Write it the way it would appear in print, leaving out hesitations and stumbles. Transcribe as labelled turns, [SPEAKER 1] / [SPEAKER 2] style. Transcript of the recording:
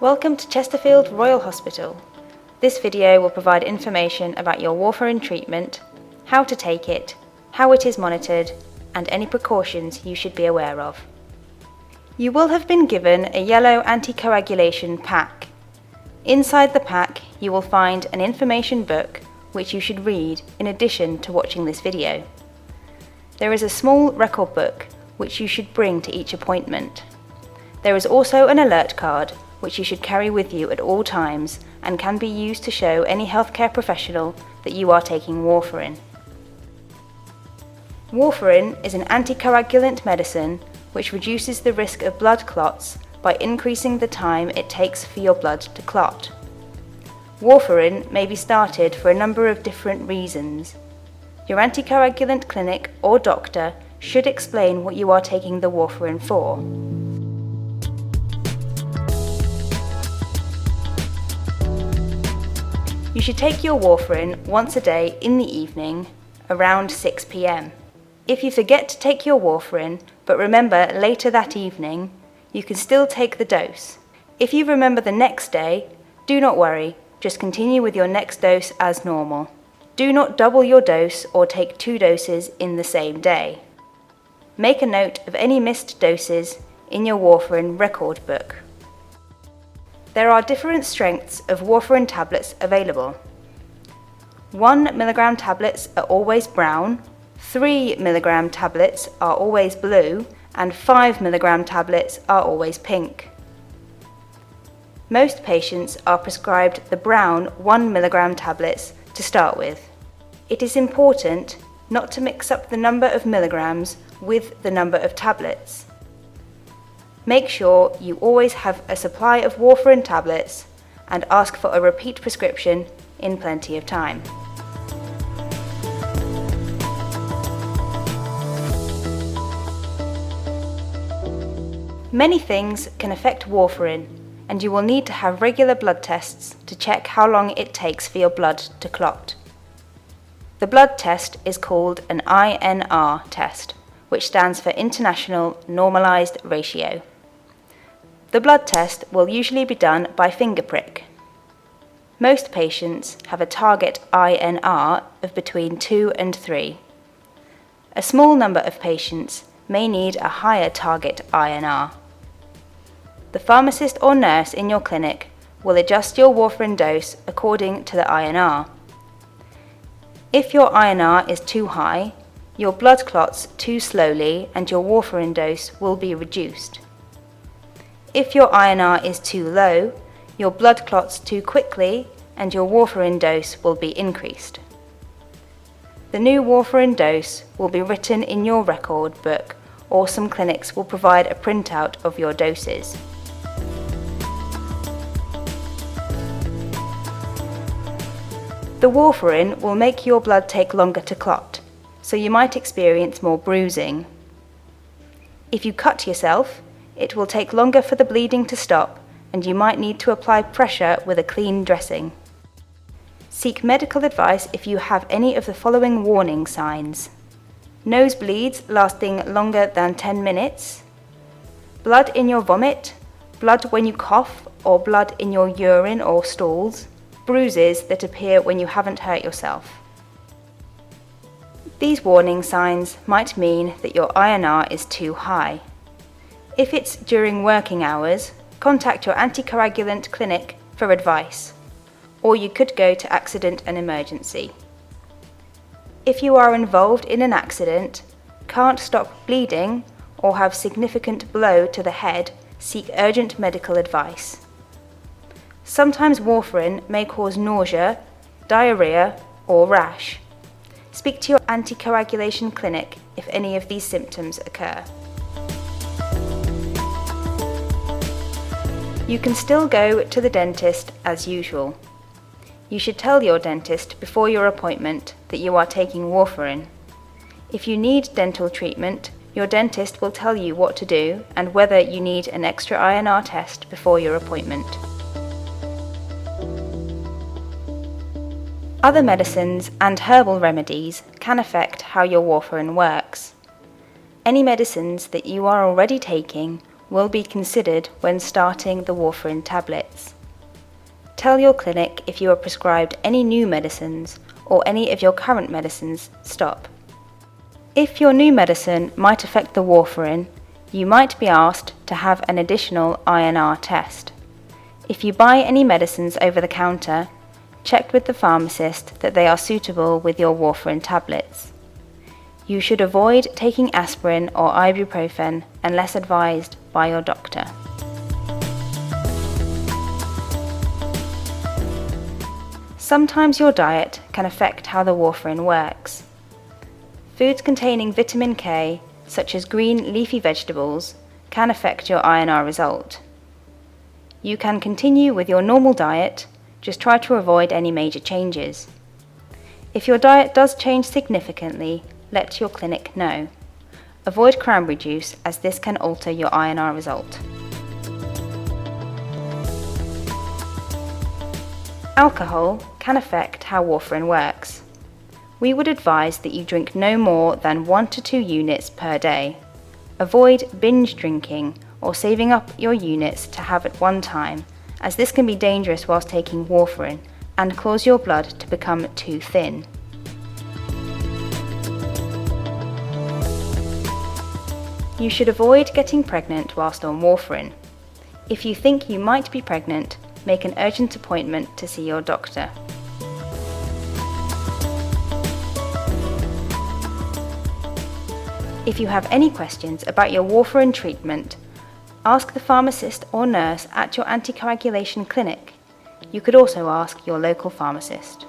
[SPEAKER 1] Welcome to Chesterfield Royal Hospital. This video will provide information about your warfarin treatment, how to take it, how it is monitored, and any precautions you should be aware of. You will have been given a yellow anticoagulation pack. Inside the pack, you will find an information book which you should read in addition to watching this video. There is a small record book which you should bring to each appointment. There is also an alert card which you should carry with you at all times and can be used to show any healthcare professional that you are taking warfarin. Warfarin is an anticoagulant medicine which reduces the risk of blood clots by increasing the time it takes for your blood to clot. Warfarin may be started for a number of different reasons. Your anticoagulant clinic or doctor should explain what you are taking the warfarin for. You should take your warfarin once a day in the evening, around 6 p.m. If you forget to take your warfarin, but remember later that evening, you can still take the dose. If you remember the next day, do not worry, just continue with your next dose as normal. Do not double your dose or take 2 doses in the same day. Make a note of any missed doses in your warfarin record book. There are different strengths of warfarin tablets available. 1 mg tablets are always brown, 3 mg tablets are always blue, and 5 mg tablets are always pink. Most patients are prescribed the brown 1 mg tablets to start with. It is important not to mix up the number of milligrams with the number of tablets. Make sure you always have a supply of warfarin tablets and ask for a repeat prescription in plenty of time. Many things can affect warfarin, and you will need to have regular blood tests to check how long it takes for your blood to clot. The blood test is called an INR test, which stands for International Normalised Ratio. The blood test will usually be done by finger prick. Most patients have a target INR of between 2 and 3. A small number of patients may need a higher target INR. The pharmacist or nurse in your clinic will adjust your warfarin dose according to the INR. If your INR is too high, your blood clots too slowly and your warfarin dose will be reduced. If your INR is too low, your blood clots too quickly and your warfarin dose will be increased. The new warfarin dose will be written in your record book, or some clinics will provide a printout of your doses. The warfarin will make your blood take longer to clot, so you might experience more bruising. If you cut yourself, it will take longer for the bleeding to stop, and you might need to apply pressure with a clean dressing. Seek medical advice if you have any of the following warning signs: nosebleeds lasting longer than 10 minutes, blood in your vomit, blood when you cough or blood in your urine or stools, bruises that appear when you haven't hurt yourself. These warning signs might mean that your INR is too high. If it's during working hours, contact your anticoagulant clinic for advice, or you could go to accident and emergency. If you are involved in an accident, can't stop bleeding, or have significant blow to the head, seek urgent medical advice. Sometimes warfarin may cause nausea, diarrhoea, or rash. Speak to your anticoagulation clinic if any of these symptoms occur. You can still go to the dentist as usual. You should tell your dentist before your appointment that you are taking warfarin. If you need dental treatment, your dentist will tell you what to do and whether you need an extra INR test before your appointment. Other medicines and herbal remedies can affect how your warfarin works. Any medicines that you are already taking will be considered when starting the Warfarin tablets. Tell your clinic if you are prescribed any new medicines or any of your current medicines stop. If your new medicine might affect the Warfarin, you might be asked to have an additional INR test. If you buy any medicines over the counter, check with the pharmacist that they are suitable with your Warfarin tablets. You should avoid taking aspirin or ibuprofen unless advised by your doctor. Sometimes your diet can affect how the Warfarin works. Foods containing vitamin K, such as green leafy vegetables, can affect your INR result. You can continue with your normal diet, just try to avoid any major changes. If your diet does change significantly, let your clinic know. Avoid cranberry juice as this can alter your INR result. Alcohol can affect how Warfarin works. We would advise that you drink no more than 1 to 2 units per day. Avoid binge drinking or saving up your units to have at one time, as this can be dangerous whilst taking Warfarin and cause your blood to become too thin. You should avoid getting pregnant whilst on Warfarin. If you think you might be pregnant, make an urgent appointment to see your doctor. If you have any questions about your Warfarin treatment, ask the pharmacist or nurse at your anticoagulation clinic. You could also ask your local pharmacist.